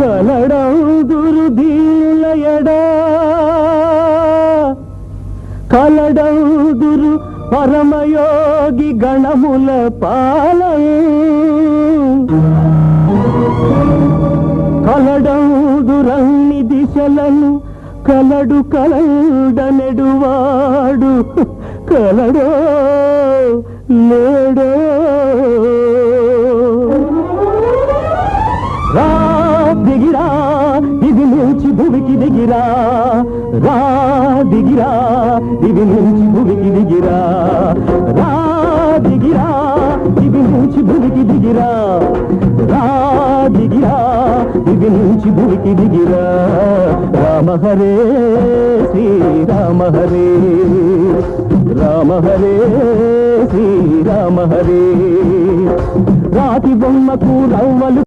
కలడందురు దీలయడా కలడందురు పరమయోగి గణముల పాలం కలడందురన్ని దిశలను కలడు కలడనెడువాడు కలడో లేడో రా దిగిరా ఇది నుంచి భూమికి దిగిరా రా దిగిరా ఇది నుంచి భూమికి దిగిరా రా దిగిరా ఇది నుంచి భూమికి దిగిరా రా దిగిరా ఇది నుంచి భూమికి దిగిరా రామ హరే శ్రీరామ హరే రామ హరే శ్రీరామ హరే రాతి బొమ్మకు రవ్వలు